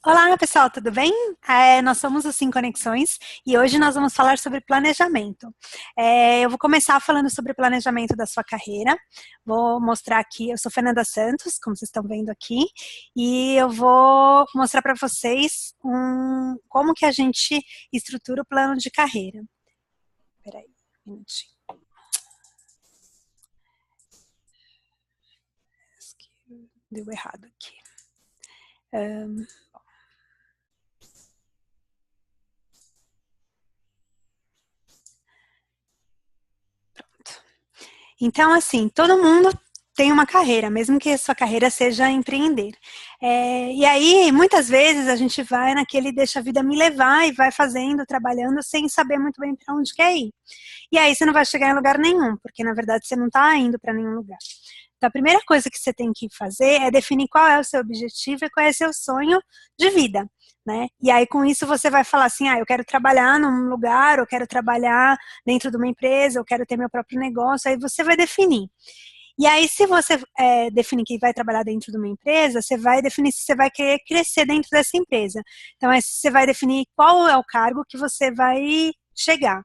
Olá, pessoal, tudo bem? Nós somos o Sim Conexões e hoje nós vamos falar sobre planejamento. Eu vou começar falando sobre planejamento da sua carreira. Vou mostrar aqui, eu sou Fernanda Santos, como vocês estão vendo aqui, e eu vou mostrar para vocês como que a gente estrutura o plano de carreira. Peraí, um minutinho. Deu errado aqui. Então, assim, todo mundo tem uma carreira, mesmo que a sua carreira seja empreender. E aí, muitas vezes, a gente vai naquele deixa a vida me levar e vai fazendo, trabalhando, sem saber muito bem para onde quer ir. E aí você não vai chegar em lugar nenhum, porque na verdade você não está indo para nenhum lugar. Então, a primeira coisa que você tem que fazer é definir qual é o seu objetivo e qual é o seu sonho de vida, né? E aí, com isso, você vai falar assim, eu quero trabalhar num lugar, eu quero trabalhar dentro de uma empresa, eu quero ter meu próprio negócio, aí você vai definir. E aí, se você definir que vai trabalhar dentro de uma empresa, você vai definir se você vai querer crescer dentro dessa empresa. Então, você vai definir qual é o cargo que você vai chegar.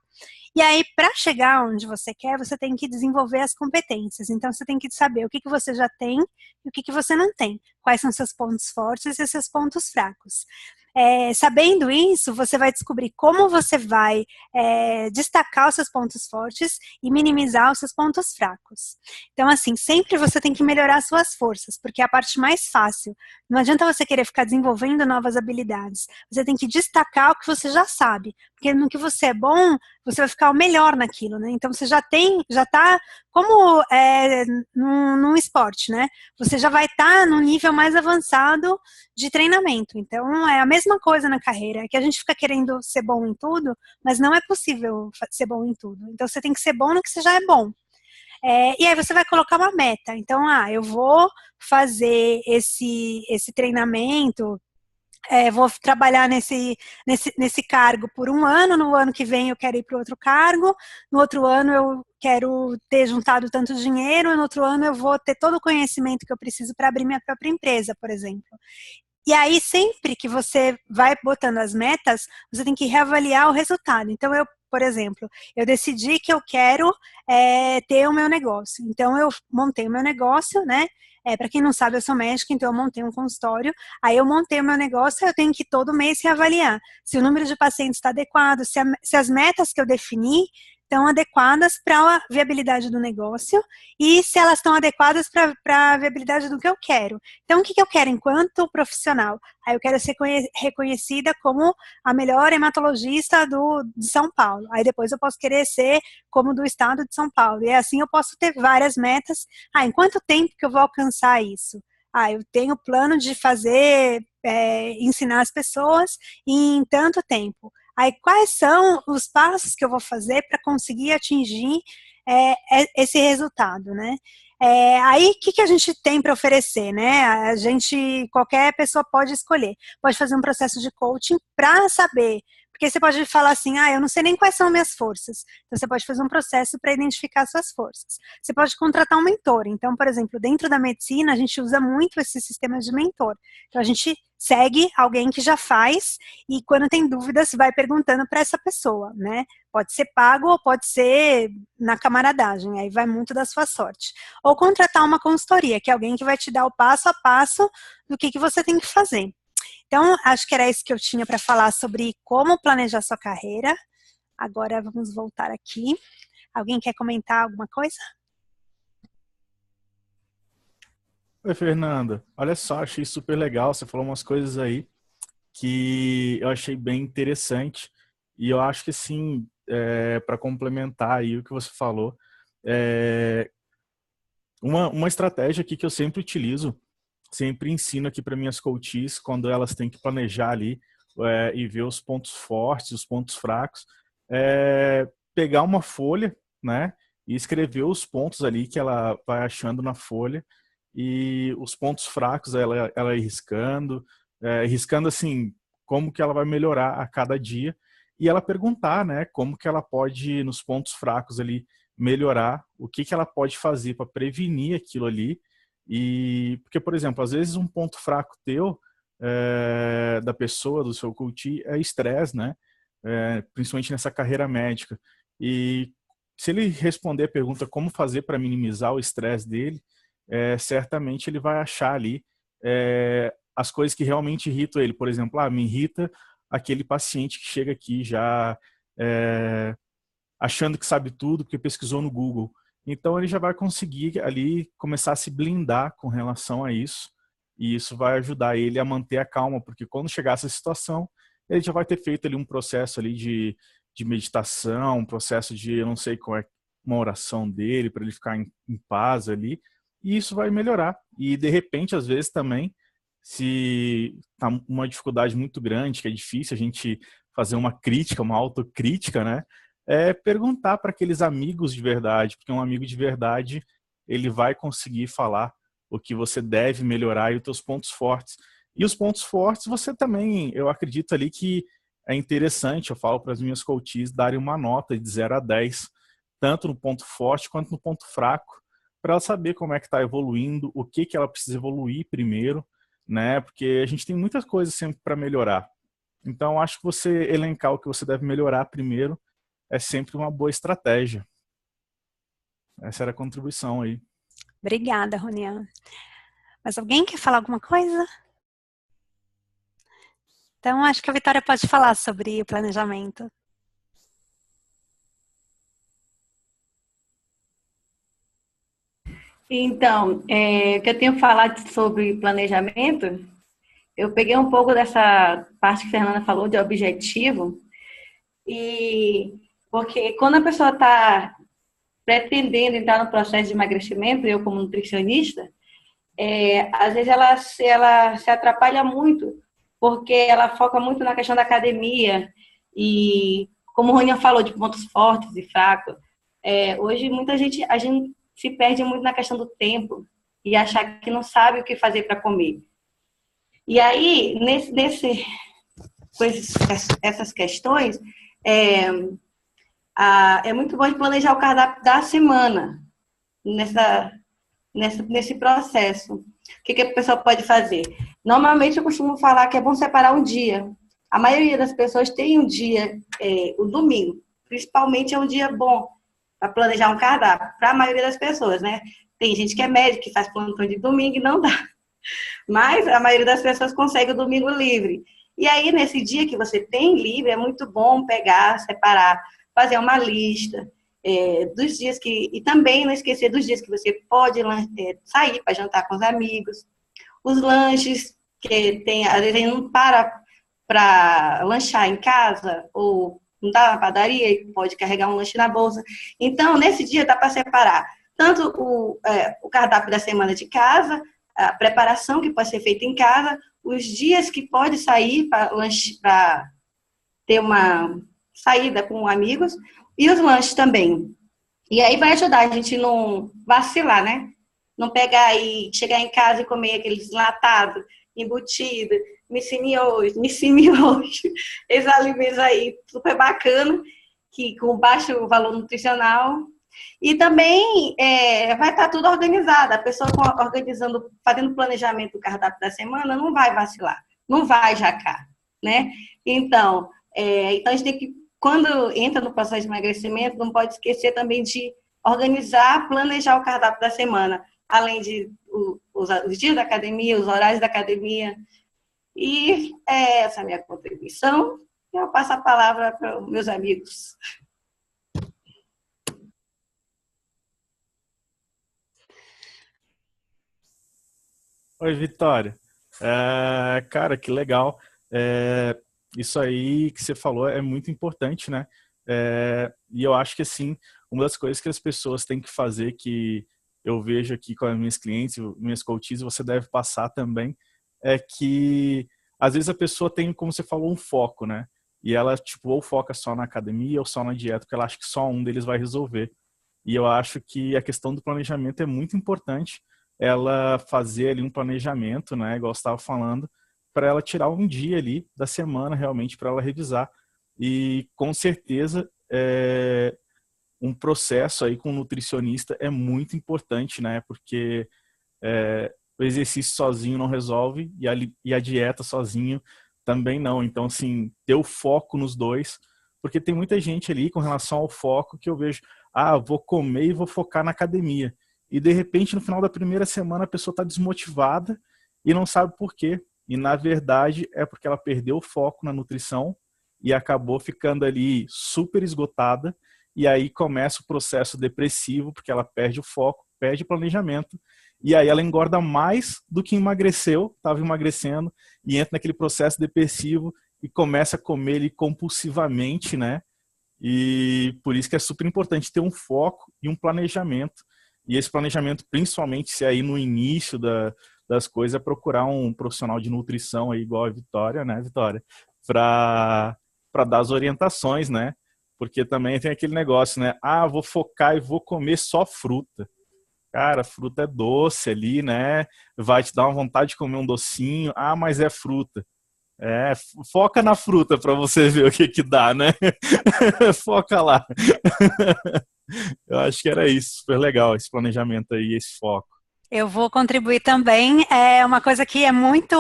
E aí, para chegar onde você quer, você tem que desenvolver as competências. Então, você tem que saber o que você já tem e o que você não tem. Quais são seus pontos fortes e seus pontos fracos. Sabendo isso, você vai descobrir como você vai destacar os seus pontos fortes e minimizar os seus pontos fracos. Então, assim, sempre você tem que melhorar as suas forças, porque é a parte mais fácil. Não adianta você querer ficar desenvolvendo novas habilidades. Você tem que destacar o que você já sabe, porque no que você é bom, você vai ficar o melhor naquilo, né? Então você já está como num esporte, né? Você já vai estar num nível mais avançado de treinamento. Então é a mesma coisa na carreira, é que a gente fica querendo ser bom em tudo, mas não é possível ser bom em tudo. Então você tem que ser bom no que você já é bom. E aí você vai colocar uma meta. Então, eu vou fazer esse treinamento, vou trabalhar nesse cargo por um ano, no ano que vem eu quero ir para outro cargo, no outro ano eu quero ter juntado tanto dinheiro, no outro ano eu vou ter todo o conhecimento que eu preciso para abrir minha própria empresa, por exemplo. E aí, sempre que você vai botando as metas, você tem que reavaliar o resultado. Então, por exemplo, eu decidi que eu quero ter o meu negócio. Então, eu montei o meu negócio, né? Para quem não sabe, eu sou médica, então eu montei um consultório. Aí eu montei o meu negócio, eu tenho que todo mês reavaliar se o número de pacientes está adequado, se as metas que eu defini estão adequadas para a viabilidade do negócio e se elas estão adequadas para a viabilidade do que eu quero. Então, o que eu quero enquanto profissional? Aí eu quero ser reconhecida como a melhor hematologista de São Paulo. Aí depois eu posso querer ser como do estado de São Paulo. E assim eu posso ter várias metas. Em quanto tempo que eu vou alcançar isso? Eu tenho plano de fazer, ensinar as pessoas em tanto tempo. Aí, quais são os passos que eu vou fazer para conseguir atingir esse resultado, né? Aí, o que a gente tem para oferecer, né? Qualquer pessoa pode escolher. Pode fazer um processo de coaching para saber. Porque você pode falar assim, eu não sei nem quais são minhas forças. Então, você pode fazer um processo para identificar suas forças. Você pode contratar um mentor. Então, por exemplo, dentro da medicina, a gente usa muito esse sistema de mentor. Então, a gente segue alguém que já faz e quando tem dúvidas, vai perguntando para essa pessoa, né? Pode ser pago ou pode ser na camaradagem, aí vai muito da sua sorte. Ou contratar uma consultoria, que é alguém que vai te dar o passo a passo do que você tem que fazer. Então, acho que era isso que eu tinha para falar sobre como planejar sua carreira. Agora vamos voltar aqui. Alguém quer comentar alguma coisa? Oi, Fernanda. Olha só, achei super legal. Você falou umas coisas aí que eu achei bem interessante. E eu acho que, assim, para complementar aí o que você falou, é, uma estratégia aqui que eu sempre utilizo, sempre ensino aqui para minhas coaches, quando elas têm que planejar ali e ver os pontos fortes, os pontos fracos, pegar uma folha, né, e escrever os pontos ali que ela vai achando na folha e os pontos fracos ela ir riscando, riscando assim, como que ela vai melhorar a cada dia e ela perguntar, né, como que ela pode, nos pontos fracos ali, melhorar, o que que ela pode fazer para prevenir aquilo ali. E porque, por exemplo, às vezes um ponto fraco teu da pessoa, do seu coach, é estresse, né? Principalmente nessa carreira médica. E se ele responder a pergunta como fazer para minimizar o estresse dele, certamente ele vai achar ali as coisas que realmente irritam ele. Por exemplo, me irrita aquele paciente que chega aqui já achando que sabe tudo porque pesquisou no Google. Então ele já vai conseguir ali começar a se blindar com relação a isso, e isso vai ajudar ele a manter a calma, porque quando chegar essa situação, ele já vai ter feito ali um processo ali de meditação, um processo de, eu não sei qual é, uma oração dele, para ele ficar em paz ali, e isso vai melhorar. E de repente, às vezes também, se tá uma dificuldade muito grande, que é difícil a gente fazer uma crítica, uma autocrítica, né? Perguntar para aqueles amigos de verdade, porque um amigo de verdade, ele vai conseguir falar o que você deve melhorar e os teus pontos fortes. E os pontos fortes, você também, eu acredito ali que é interessante, eu falo para as minhas coaches, darem uma nota de 0 a 10, tanto no ponto forte quanto no ponto fraco, para ela saber como é que está evoluindo, o que ela precisa evoluir primeiro, né? Porque a gente tem muitas coisas sempre para melhorar. Então, acho que você elencar o que você deve melhorar primeiro é sempre uma boa estratégia. Essa era a contribuição aí. Obrigada, Ronian. Mas alguém quer falar alguma coisa? Então, acho que a Vitória pode falar sobre o planejamento. Então, o que eu tenho falado sobre planejamento, eu peguei um pouco dessa parte que a Fernanda falou de objetivo, e porque quando a pessoa está pretendendo entrar no processo de emagrecimento, eu como nutricionista, às vezes ela se atrapalha muito, porque ela foca muito na questão da academia, e como o Ronian falou, de pontos fortes e fracos, hoje a gente se perde muito na questão do tempo e achar que não sabe o que fazer para comer. E aí, com essas questões, é muito bom de planejar o cardápio da semana nesse processo. O que a pessoa pode fazer? Normalmente eu costumo falar que é bom separar um dia. A maioria das pessoas tem um dia, o domingo, principalmente é um dia bom para planejar um cardápio, para a maioria das pessoas, né? Tem gente que é médico, que faz plantão de domingo e não dá. Mas a maioria das pessoas consegue o domingo livre. E aí, nesse dia que você tem livre, é muito bom pegar, separar, fazer uma lista dos dias que... E também não esquecer dos dias que você pode sair para jantar com os amigos. Os lanches, que tem, às vezes a gente não para lanchar em casa, ou não dá na padaria e pode carregar um lanche na bolsa. Então, nesse dia dá para separar tanto o cardápio da semana de casa, a preparação que pode ser feita em casa, os dias que pode sair para ter uma saída com amigos, e os lanches também. E aí vai ajudar a gente não vacilar, né? Não pegar e chegar em casa e comer aqueles enlatados, embutido, miojo, esses alimentos aí super bacana, que com baixo valor nutricional. E também vai estar tudo organizado. A pessoa organizando, fazendo planejamento do cardápio da semana, não vai vacilar, não vai jacar, né? Então a gente tem que, quando entra no processo de emagrecimento, não pode esquecer também de organizar, planejar o cardápio da semana, além de os dias da academia, os horários da academia. E essa é a minha contribuição. Eu passo a palavra para os meus amigos. Oi, Vitória. Cara, que legal. Isso aí que você falou é muito importante, né? E eu acho que, assim, uma das coisas que as pessoas têm que fazer, que eu vejo aqui com as minhas clientes, minhas coaches, você deve passar também, é que, às vezes, a pessoa tem, como você falou, um foco, né? E ela, tipo, ou foca só na academia ou só na dieta, porque ela acha que só um deles vai resolver. E eu acho que a questão do planejamento é muito importante, ela fazer ali um planejamento, né, igual você estava falando, para ela tirar um dia ali da semana realmente para ela revisar. E com certeza um processo aí com um nutricionista é muito importante, né, porque o exercício sozinho não resolve e a dieta sozinho também não. Então, assim, ter o foco nos dois, porque tem muita gente ali com relação ao foco que eu vejo, vou comer e vou focar na academia. E, de repente, no final da primeira semana, a pessoa está desmotivada e não sabe por quê. E, na verdade, é porque ela perdeu o foco na nutrição e acabou ficando ali super esgotada. E aí começa o processo depressivo, porque ela perde o foco, perde o planejamento. E aí ela engorda mais do que emagreceu, estava emagrecendo, e entra naquele processo depressivo e começa a comer ele compulsivamente, né? E por isso que é super importante ter um foco e um planejamento. E esse planejamento, principalmente se aí no início das coisas, é procurar um profissional de nutrição aí, igual a Vitória, né, Vitória? Para dar as orientações, né? Porque também tem aquele negócio, né? Vou focar e vou comer só fruta. Cara, fruta é doce ali, né? Vai te dar uma vontade de comer um docinho. Mas é fruta. Foca na fruta para você ver o que que dá, né? Foca lá. Eu acho que era isso. Super legal esse planejamento aí, esse foco. Eu vou contribuir também. É uma coisa que é muito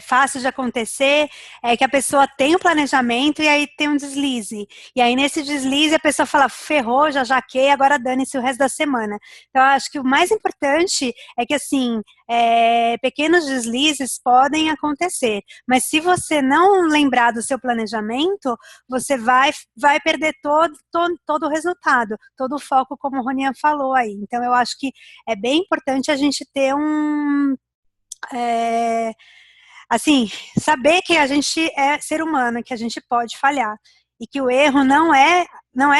fácil de acontecer, é que a pessoa tem um planejamento e aí tem um deslize. E aí nesse deslize a pessoa fala, ferrou, já jaquei, agora dane-se o resto da semana. Então eu acho que o mais importante é que assim, pequenos deslizes podem acontecer, mas se você não lembrar do seu planejamento, você vai perder todo o resultado, todo o foco, como o Ronian falou aí. Então eu acho que é bem importante a gente ter assim, saber que a gente é ser humano, que a gente pode falhar e que o erro não é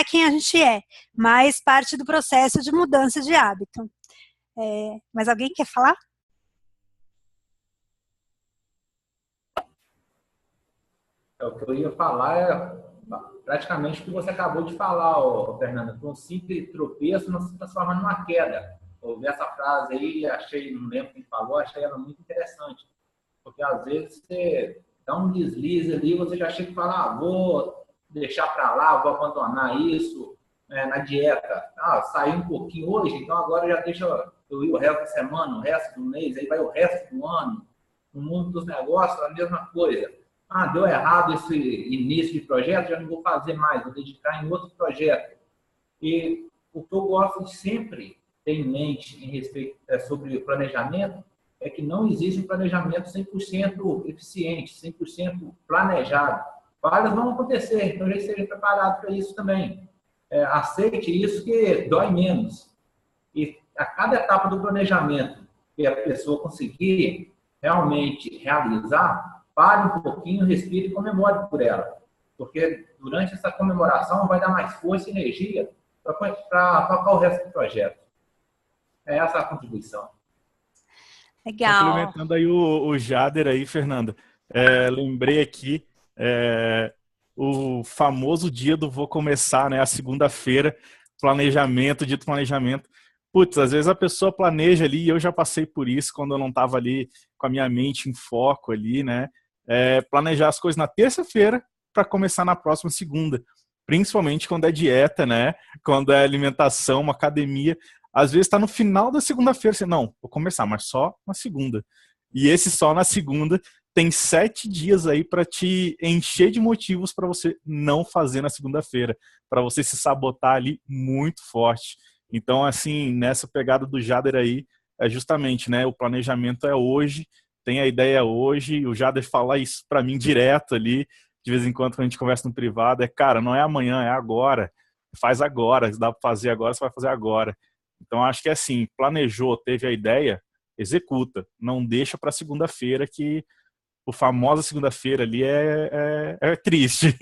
quem a gente é, mas parte do processo de mudança de hábito. Mas alguém quer falar? O que eu ia falar praticamente o que você acabou de falar, Fernanda. Um simples tropeço não se transforma numa queda. Ouvi essa frase aí, não lembro quem falou, achei ela muito interessante. Porque às vezes você dá um deslize ali, você já chega e fala, vou deixar para lá, vou abandonar isso, na dieta. Saí um pouquinho hoje, então agora já deixa eu ir o resto da semana, o resto do mês, aí vai o resto do ano. No mundo dos negócios, a mesma coisa. Deu errado esse início de projeto, já não vou fazer mais, vou dedicar em outro projeto. E o que eu gosto de sempre ter em mente em respeito sobre o planejamento é que não existe um planejamento 100% eficiente, 100% planejado. Falhas vão acontecer, então já esteja preparado para isso também. Aceite isso que dói menos. E a cada etapa do planejamento que a pessoa conseguir realmente realizar, pare um pouquinho, respire e comemore por ela. Porque durante essa comemoração vai dar mais força e energia para tocar o resto do projeto. É essa a contribuição. Legal. Complementando aí o Jader aí, Fernanda. Lembrei aqui o famoso dia do vou começar, né? A segunda-feira, dia do planejamento. Putz, às vezes a pessoa planeja ali, e eu já passei por isso quando eu não estava ali com a minha mente em foco ali, né? Planejar as coisas na terça-feira para começar na próxima segunda. Principalmente quando é dieta, né? Quando é alimentação, uma academia. Às vezes está no final da segunda-feira. Você, não, vou começar, mas só na segunda. E esse só na segunda tem 7 dias aí para te encher de motivos para você não fazer na segunda-feira. Para você se sabotar ali muito forte. Então, assim, nessa pegada do Jader aí, é justamente, né? O planejamento é hoje, tem a ideia hoje. O Jader fala isso para mim direto ali, de vez em quando, quando a gente conversa no privado, cara, não é amanhã, é agora. Faz agora, se dá para fazer agora, você vai fazer agora. Então, acho que é assim, planejou, teve a ideia, executa. Não deixa para segunda-feira, que o famosa segunda-feira ali é triste.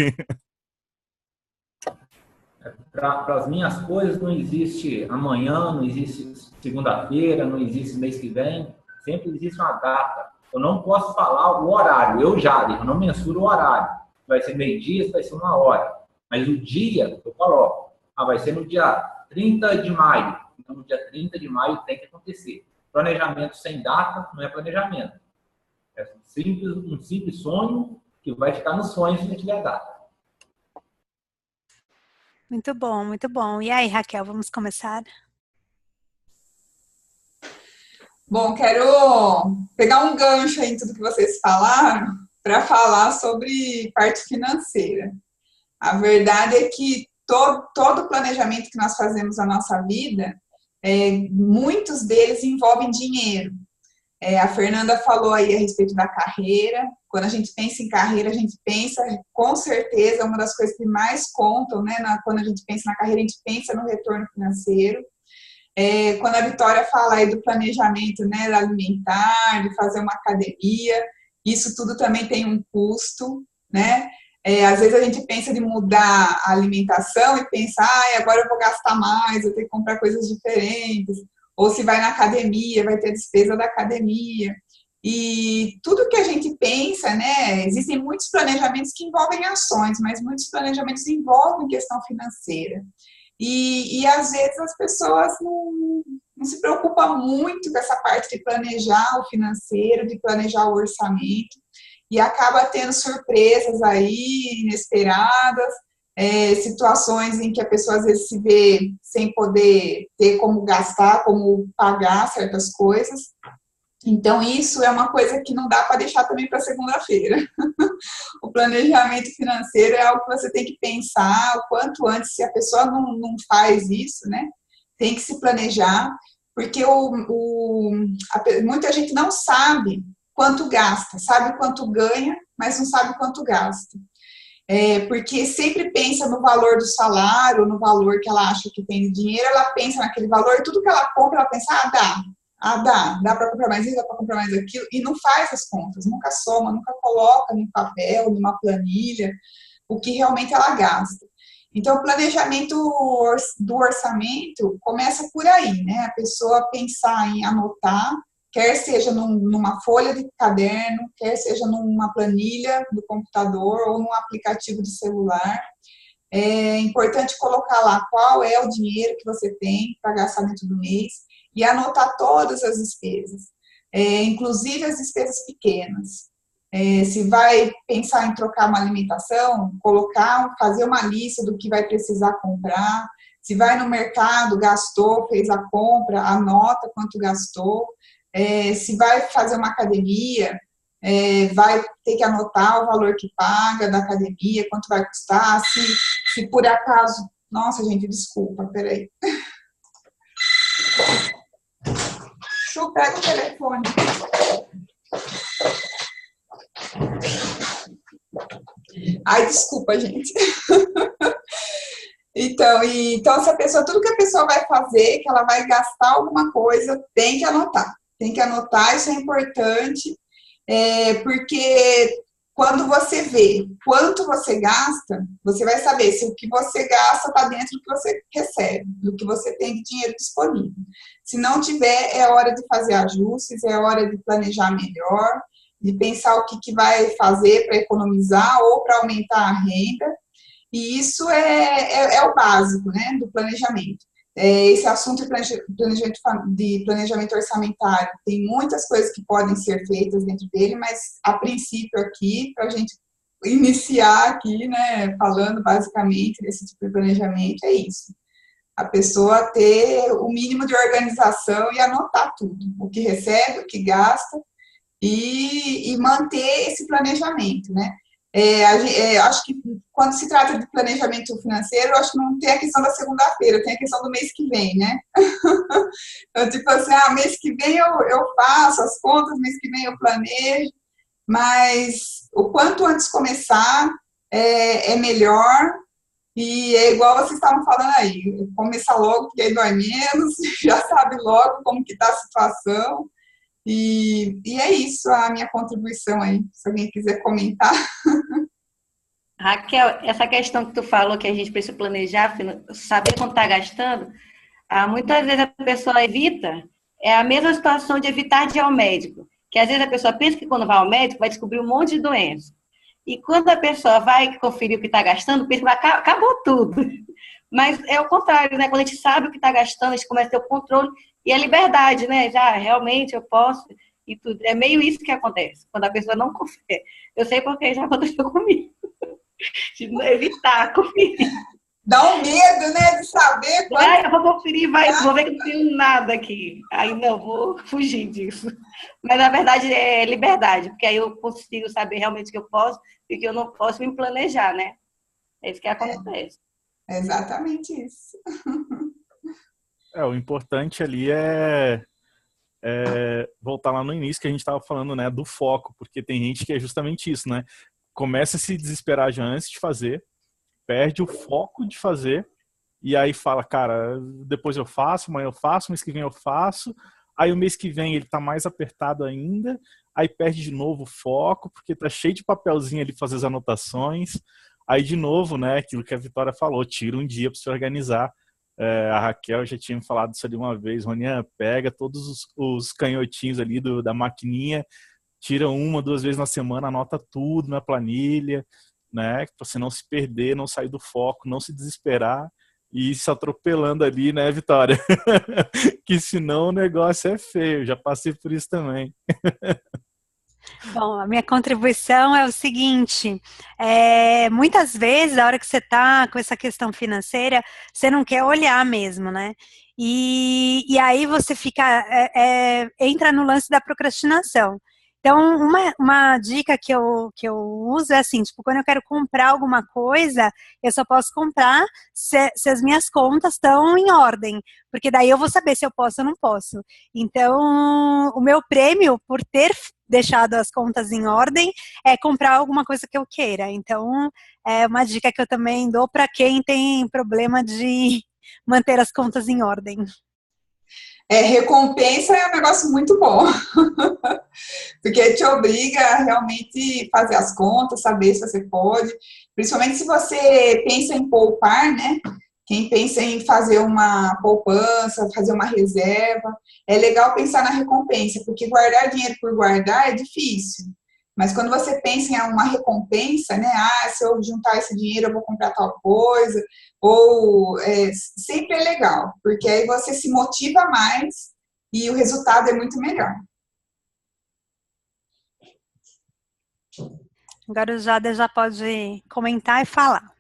Para as minhas coisas não existe amanhã, não existe segunda-feira, não existe mês que vem, sempre existe uma data. Eu não posso falar o horário, eu não mensuro o horário. Vai ser meio-dia, vai ser 1h. Mas o dia eu coloco. Vai ser no dia 30 de maio. Então, no dia 30 de maio tem que acontecer. Planejamento sem data não é planejamento. É um simples sonho que vai ficar no sonho se não tiver data. Muito bom, muito bom. E aí, Raquel, vamos começar? Bom, quero pegar um gancho aí em tudo que vocês falaram para falar sobre parte financeira. A verdade é que todo planejamento que nós fazemos na nossa vida, muitos deles envolvem dinheiro. A Fernanda falou aí a respeito da carreira. Quando a gente pensa em carreira, a gente pensa, com certeza, uma das coisas que mais contam, né? Quando a gente pensa na carreira, a gente pensa no retorno financeiro. Quando a Vitória fala aí do planejamento, né, alimentar, de fazer uma academia, isso tudo também tem um custo, né? Às vezes a gente pensa de mudar a alimentação e pensa, agora eu vou gastar mais, eu tenho que comprar coisas diferentes. Ou se vai na academia, vai ter despesa da academia. E tudo que a gente pensa, né? Existem muitos planejamentos que envolvem ações, mas muitos planejamentos envolvem questão financeira. E às vezes as pessoas não se preocupam muito com essa parte de planejar o financeiro, de planejar o orçamento, e acaba tendo surpresas aí inesperadas, situações em que a pessoa às vezes se vê sem poder ter como gastar, como pagar certas coisas. Então, isso é uma coisa que não dá para deixar também para segunda-feira. O planejamento financeiro é algo que você tem que pensar o quanto antes, se a pessoa não faz isso, né? Tem que se planejar, porque muita gente não sabe quanto gasta, sabe quanto ganha, mas não sabe quanto gasta. Porque sempre pensa no valor do salário, no valor que ela acha que tem de dinheiro, ela pensa naquele valor, e tudo que ela compra, ela pensa, dá para comprar mais isso, dá para comprar mais aquilo, e não faz as contas, nunca soma, nunca coloca no papel, numa planilha, o que realmente ela gasta. Então, o planejamento do orçamento começa por aí, né? A pessoa pensar em anotar, quer seja numa folha de caderno, quer seja numa planilha do computador ou num aplicativo de celular. É importante colocar lá qual é o dinheiro que você tem para gastar dentro do mês e anotar todas as despesas, inclusive as despesas pequenas. Se vai pensar em trocar uma alimentação, fazer uma lista do que vai precisar comprar. Se vai no mercado, gastou, fez a compra, anota quanto gastou. Se vai fazer uma academia, vai ter que anotar o valor que paga da academia, quanto vai custar, se por acaso... Nossa, gente, desculpa, peraí. Chu, pega o telefone. Ai, desculpa, gente. Então, se a pessoa, tudo que a pessoa vai fazer, que ela vai gastar alguma coisa, tem que anotar. Tem que anotar, isso é importante, porque quando você vê quanto você gasta, você vai saber se o que você gasta está dentro do que você recebe, do que você tem de dinheiro disponível. Se não tiver, é hora de fazer ajustes, é hora de planejar melhor, de pensar o que vai fazer para economizar ou para aumentar a renda. E isso é o básico, né, do planejamento. Esse assunto de planejamento orçamentário tem muitas coisas que podem ser feitas dentro dele, mas a princípio aqui, para a gente iniciar aqui, né, falando basicamente desse tipo de planejamento, é isso. A pessoa ter o mínimo de organização e anotar tudo, o que recebe, o que gasta, e manter esse planejamento, né? Acho que quando se trata de planejamento financeiro, acho que não tem a questão da segunda-feira, tem a questão do mês que vem, né? Então, tipo assim, mês que vem eu faço as contas, mês que vem eu planejo, mas o quanto antes começar é melhor, e é igual vocês estavam falando aí, começar logo, porque aí dói menos, já sabe logo como que está a situação. E é isso a minha contribuição aí, se alguém quiser comentar. Raquel, essa questão que tu falou que a gente precisa planejar, saber quanto está gastando, muitas vezes a pessoa evita, é a mesma situação de evitar de ir ao médico, que às vezes a pessoa pensa que quando vai ao médico vai descobrir um monte de doença. E quando a pessoa vai conferir o que está gastando, pensa que acabou tudo. Mas é o contrário, né? Quando a gente sabe o que está gastando, a gente começa a ter o controle e a liberdade, né? Já, realmente eu posso e tudo. É meio isso que acontece, quando a pessoa não confere. Eu sei porque já aconteceu comigo. De evitar conferir. Dá um medo, né, de saber quanto... Eu vou conferir, vou ver que não tenho nada aqui. Aí não, vou fugir disso. Mas, na verdade, é liberdade, porque aí eu consigo saber realmente o que eu posso e o que eu não posso me planejar, né? É isso que acontece. É exatamente isso. O importante ali voltar lá no início que a gente estava falando, né, do foco, porque tem gente que é justamente isso, né? Começa a se desesperar já antes de fazer, perde o foco de fazer, e aí fala, cara, depois eu faço, amanhã eu faço, mês que vem eu faço, aí o mês que vem ele tá mais apertado ainda, aí perde de novo o foco, porque tá cheio de papelzinho ali pra fazer as anotações, aí de novo, né, aquilo que a Vitória falou, tira um dia para se organizar. A Raquel já tinha me falado isso ali uma vez, Ronian, pega todos os canhotinhos ali da maquininha, tira 1, 2 vezes na semana, anota tudo na planilha, né, para você não se perder, não sair do foco, não se desesperar e ir se atropelando ali, né, Vitória? Que senão o negócio é feio, já passei por isso também. Bom, a minha contribuição é o seguinte, muitas vezes, a hora que você está com essa questão financeira, você não quer olhar mesmo, né? E aí você fica, entra no lance da procrastinação. Então, uma dica que eu uso é assim, tipo, quando eu quero comprar alguma coisa, eu só posso comprar se as minhas contas estão em ordem, porque daí eu vou saber se eu posso ou não posso. Então, o meu prêmio por ter deixado as contas em ordem é comprar alguma coisa que eu queira. Então, é uma dica que eu também dou para quem tem problema de manter as contas em ordem. Recompensa é um negócio muito bom, porque te obriga a realmente fazer as contas, saber se você pode, principalmente se você pensa em poupar, né? Quem pensa em fazer uma poupança, fazer uma reserva, é legal pensar na recompensa, porque guardar dinheiro por guardar é difícil. Mas quando você pensa em uma recompensa, né? Se eu juntar esse dinheiro eu vou comprar tal coisa, ou sempre é legal, porque aí você se motiva mais e o resultado é muito melhor. Agora o Jada já pode comentar e falar.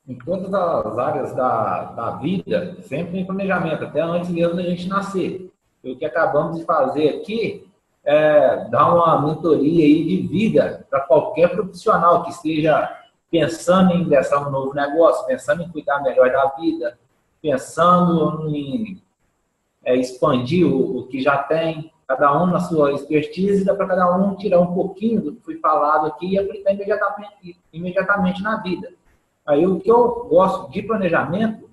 Em todas as áreas da vida, sempre tem planejamento, até antes mesmo da gente nascer. E o que acabamos de fazer aqui é dar uma mentoria aí de vida para qualquer profissional que esteja pensando em ingressar em um novo negócio, pensando em cuidar melhor da vida, pensando em expandir o que já tem, cada um na sua expertise, dá para cada um tirar um pouquinho do que foi falado aqui e aplicar imediatamente na vida. Aí o que eu gosto de planejamento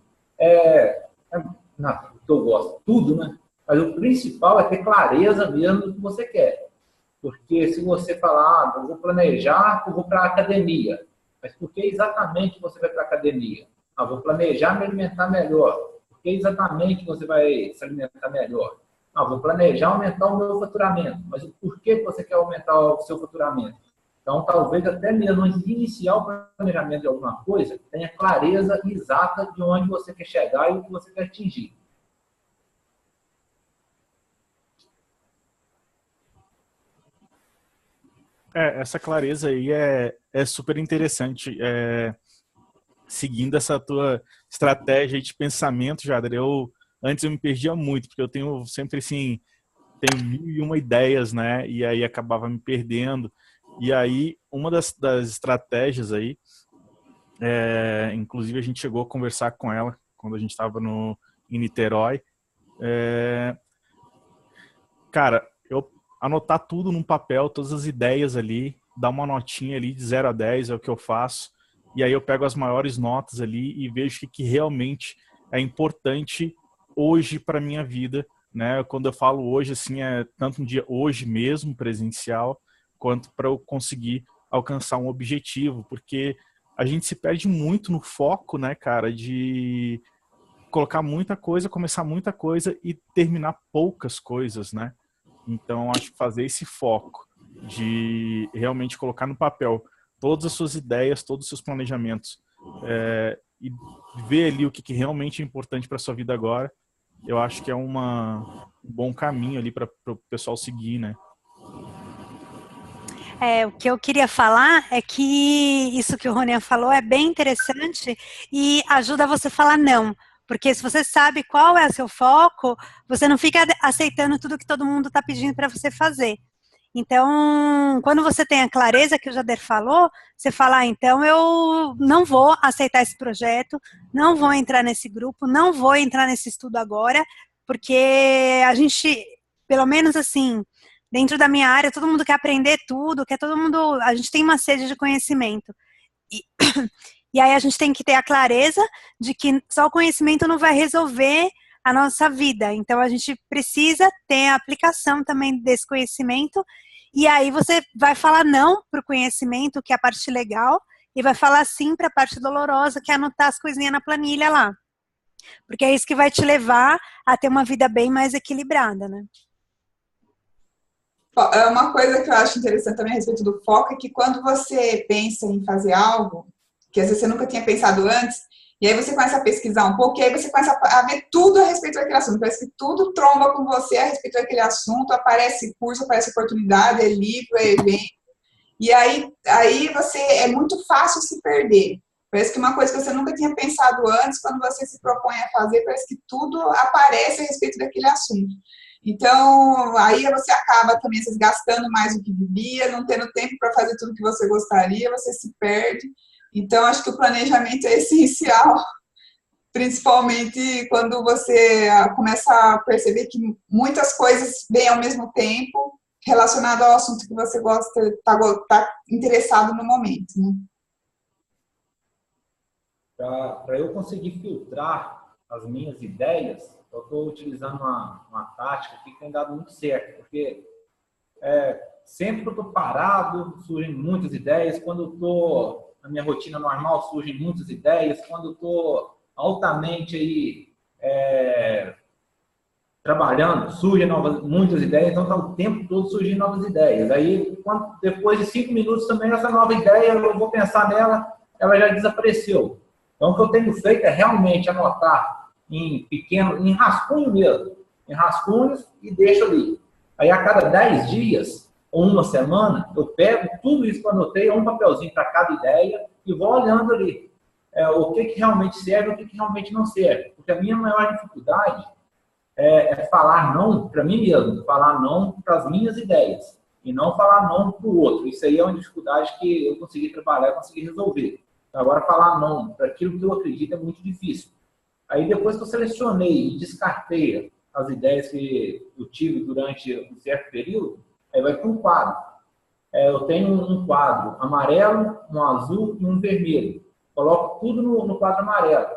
o que eu gosto, tudo, né? Mas o principal é ter clareza mesmo do que você quer. Porque se você falar, eu vou planejar, eu vou para a academia. Mas por que exatamente você vai para a academia? Vou planejar me alimentar melhor. Por que exatamente você vai se alimentar melhor? Vou planejar aumentar o meu faturamento. Mas por que você quer aumentar o seu faturamento? Então, talvez até mesmo antes de iniciar o planejamento de alguma coisa, tenha clareza exata de onde você quer chegar e o que você quer atingir. Essa clareza aí é super interessante. Seguindo essa tua estratégia de pensamento, Jader, antes eu me perdia muito, porque eu tenho sempre assim, tenho 1001 ideias, né? E aí acabava me perdendo. E aí, uma das estratégias aí, inclusive a gente chegou a conversar com ela quando a gente estava em Niterói. Cara, eu anotar tudo num papel, todas as ideias ali, dar uma notinha ali de 0 a 10 é o que eu faço. E aí eu pego as maiores notas ali e vejo o que realmente é importante hoje para minha vida, né? Quando eu falo hoje, assim, é tanto um dia hoje mesmo, presencial, quanto para eu conseguir alcançar um objetivo, porque a gente se perde muito no foco, né, cara, de colocar muita coisa, começar muita coisa e terminar poucas coisas, né? Então, acho que fazer esse foco de realmente colocar no papel todas as suas ideias, todos os seus planejamentos e ver ali o que realmente é importante para sua vida agora, eu acho que é um bom caminho ali para o pessoal seguir, né? O que eu queria falar é que isso que o Ronian falou é bem interessante e ajuda você a falar não. Porque se você sabe qual é o seu foco, você não fica aceitando tudo que todo mundo está pedindo para você fazer. Então, quando você tem a clareza que o Jader falou, você fala, então eu não vou aceitar esse projeto, não vou entrar nesse grupo, não vou entrar nesse estudo agora, porque a gente, pelo menos assim, dentro da minha área, todo mundo quer aprender tudo, a gente tem uma sede de conhecimento. E, e aí a gente tem que ter a clareza de que só o conhecimento não vai resolver a nossa vida. Então, a gente precisa ter a aplicação também desse conhecimento. E aí você vai falar não para o conhecimento, que é a parte legal, e vai falar sim para a parte dolorosa, que é anotar as coisinhas na planilha lá. Porque é isso que vai te levar a ter uma vida bem mais equilibrada, né? Uma coisa que eu acho interessante também a respeito do foco é que quando você pensa em fazer algo, que às vezes você nunca tinha pensado antes, e aí você começa a pesquisar um pouco, e aí você começa a ver tudo a respeito daquele assunto. Parece que tudo tromba com você a respeito daquele assunto, aparece curso, aparece oportunidade, é livro, é evento. E aí você é muito fácil se perder. Parece que uma coisa que você nunca tinha pensado antes, quando você se propõe a fazer, parece que tudo aparece a respeito daquele assunto. Então, aí você acaba também se gastando mais do que devia, não tendo tempo para fazer tudo que você gostaria, você se perde. Então, acho que o planejamento é essencial, principalmente quando você começa a perceber que muitas coisas vêm ao mesmo tempo, relacionado ao assunto que você gosta, está interessado no momento, né? Para eu conseguir filtrar as minhas ideias, eu estou utilizando uma tática que tem dado muito certo, porque sempre que eu estou parado, surgem muitas ideias. Quando eu estou na minha rotina normal, surgem muitas ideias. Quando eu estou altamente aí, trabalhando, surgem muitas ideias. Então, está o tempo todo surgindo novas ideias. Aí, depois de 5 minutos também, essa nova ideia, eu vou pensar nela, ela já desapareceu. Então, o que eu tenho feito é realmente anotar em rascunho mesmo, em rascunhos, e deixo ali. Aí, a cada 10 dias, ou uma semana, eu pego tudo isso que eu anotei, um papelzinho para cada ideia, e vou olhando ali o que realmente serve e o que realmente não serve. Porque a minha maior dificuldade é falar não para mim mesmo, falar não para as minhas ideias, e não falar não para o outro. Isso aí é uma dificuldade que eu consegui trabalhar, consegui resolver. Agora, falar não para aquilo que eu acredito é muito difícil. Aí, depois que eu selecionei e descartei as ideias que eu tive durante um certo período, aí vai para um quadro. Eu tenho um quadro amarelo, um azul e um vermelho. Coloco tudo no quadro amarelo,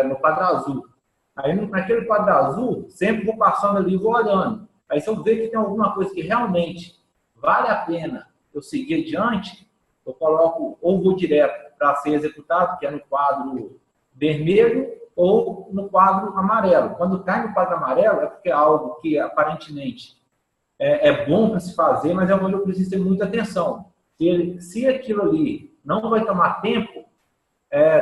no quadro azul. Aí, naquele quadro azul, sempre vou passando ali e vou olhando. Aí, se eu ver que tem alguma coisa que realmente vale a pena eu seguir adiante, eu coloco, ou vou direto para ser executado, que é no quadro vermelho, ou no quadro amarelo. Quando cai no quadro amarelo, é porque é algo que aparentemente é bom para se fazer, mas é onde eu preciso ter muita atenção. Se aquilo ali não vai tomar tempo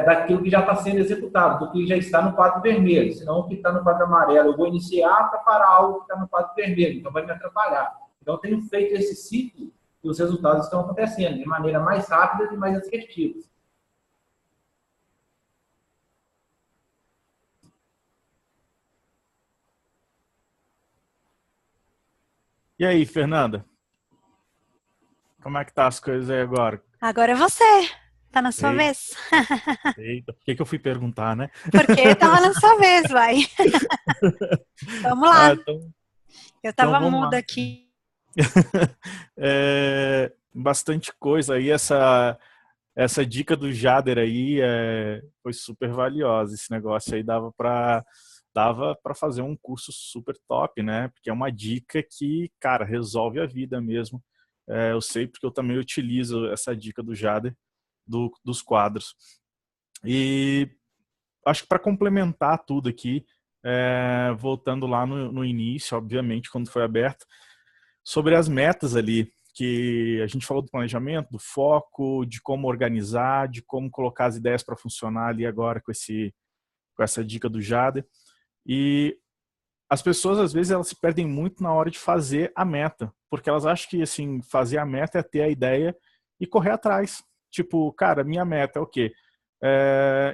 daquilo que já está sendo executado, do que já está no quadro vermelho. Senão, o que está no quadro amarelo, eu vou iniciar para parar algo que está no quadro vermelho, então vai me atrapalhar. Então, eu tenho feito esse ciclo e os resultados estão acontecendo de maneira mais rápida e mais assertiva. E aí, Fernanda? Como é que tá as coisas aí agora? Agora é você. Tá na sua vez. Eita, por que eu fui perguntar, né? Porque tava na sua vez, vai. Vamos lá. Eu tava muda aqui. Bastante coisa aí. Essa dica do Jader aí foi super valiosa. Esse negócio aí dava para fazer um curso super top, né? Porque é uma dica que, cara, resolve a vida mesmo. Eu sei porque eu também utilizo essa dica do Jader dos quadros. E acho que para complementar tudo aqui, voltando lá no início, obviamente, quando foi aberto, sobre as metas ali, que a gente falou do planejamento, do foco, de como organizar, de como colocar as ideias para funcionar ali agora com essa dica do Jader. E as pessoas, às vezes, elas se perdem muito na hora de fazer a meta, porque elas acham que, assim, fazer a meta é ter a ideia e correr atrás. Tipo, cara, minha meta é o quê?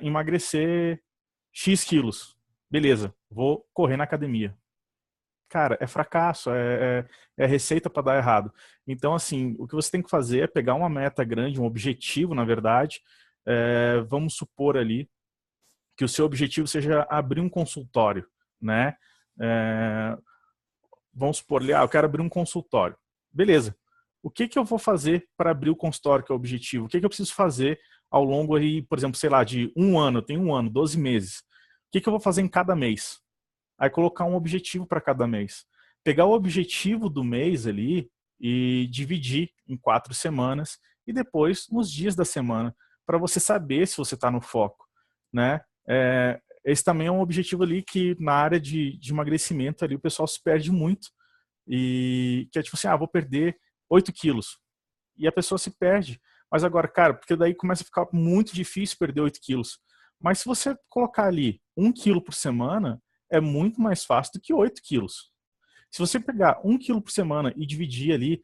Emagrecer X quilos. Beleza, vou correr na academia. Cara, é fracasso, é receita para dar errado. Então, assim, o que você tem que fazer é pegar uma meta grande, um objetivo, na verdade. Vamos supor ali que o seu objetivo seja abrir um consultório, né? Vamos supor ali, eu quero abrir um consultório. Beleza. O que eu vou fazer para abrir o consultório, que é o objetivo? O que eu preciso fazer ao longo aí, por exemplo, sei lá, de um ano, eu tenho um ano, 12 meses. O que eu vou fazer em cada mês? Aí colocar um objetivo para cada mês. Pegar o objetivo do mês ali e dividir em 4 semanas e depois nos dias da semana, para você saber se você está no foco, né? Esse também é um objetivo ali que na área de emagrecimento ali o pessoal se perde muito, e que é tipo assim, vou perder 8 quilos. E a pessoa se perde. Mas agora, cara, porque daí começa a ficar muito difícil perder 8 quilos. Mas se você colocar ali 1 quilo por semana, é muito mais fácil do que 8 quilos. Se você pegar 1 quilo por semana e dividir ali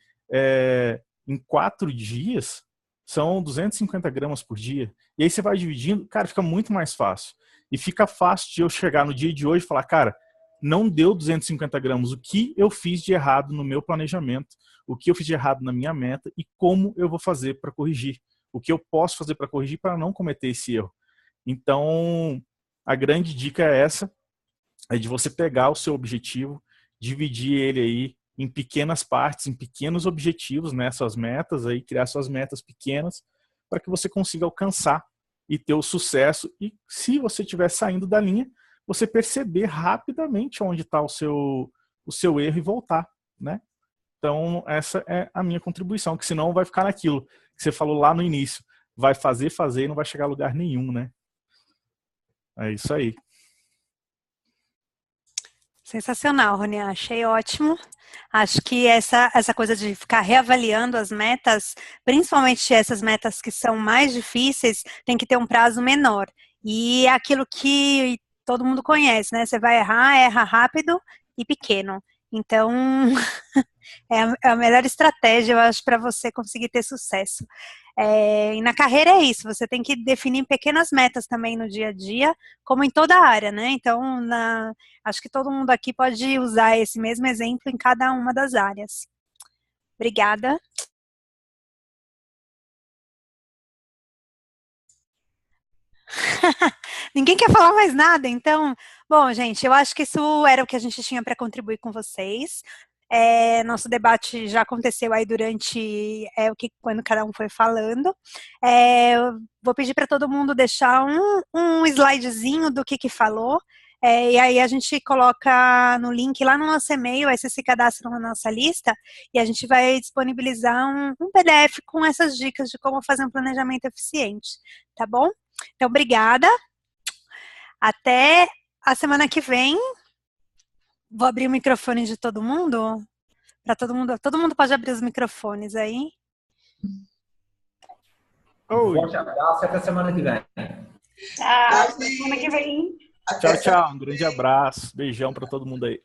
em 4 dias, são 250 gramas por dia. E aí você vai dividindo, cara, fica muito mais fácil. E fica fácil de eu chegar no dia de hoje e falar, cara, não deu 250 gramas. O que eu fiz de errado no meu planejamento? O que eu fiz de errado na minha meta? E como eu vou fazer para corrigir? O que eu posso fazer para corrigir para não cometer esse erro? Então, a grande dica é essa, é de você pegar o seu objetivo, dividir ele aí em pequenas partes, em pequenos objetivos, né, suas metas aí, criar suas metas pequenas, para que você consiga alcançar e ter o sucesso. E se você estiver saindo da linha, você perceber rapidamente onde está o seu erro e voltar, né? Então, essa é a minha contribuição, que senão vai ficar naquilo que você falou lá no início. Vai fazer e não vai chegar a lugar nenhum, né? É isso aí. Sensacional, Rony. Achei ótimo. Acho que essa coisa de ficar reavaliando as metas, principalmente essas metas que são mais difíceis, tem que ter um prazo menor. E é aquilo que todo mundo conhece, né? Você vai erra rápido e pequeno. Então, é a melhor estratégia, eu acho, para você conseguir ter sucesso. E na carreira é isso, você tem que definir pequenas metas também no dia a dia, como em toda a área, né? Então, acho que todo mundo aqui pode usar esse mesmo exemplo em cada uma das áreas. Obrigada. Ninguém quer falar mais nada, então... Bom, gente, eu acho que isso era o que a gente tinha para contribuir com vocês. Nosso debate já aconteceu aí durante quando cada um foi falando. Eu vou pedir para todo mundo deixar um slidezinho do que falou. E aí a gente coloca no link lá no nosso e-mail, aí vocês se cadastram na nossa lista e a gente vai disponibilizar um PDF com essas dicas de como fazer um planejamento eficiente, tá bom? Então, obrigada. Até a semana que vem. Vou abrir o microfone de todo mundo. Para todo mundo pode abrir os microfones aí. Um forte abraço e até semana que vem. Tchau, até semana que vem. Tchau, tchau. Um grande abraço. Beijão para todo mundo aí.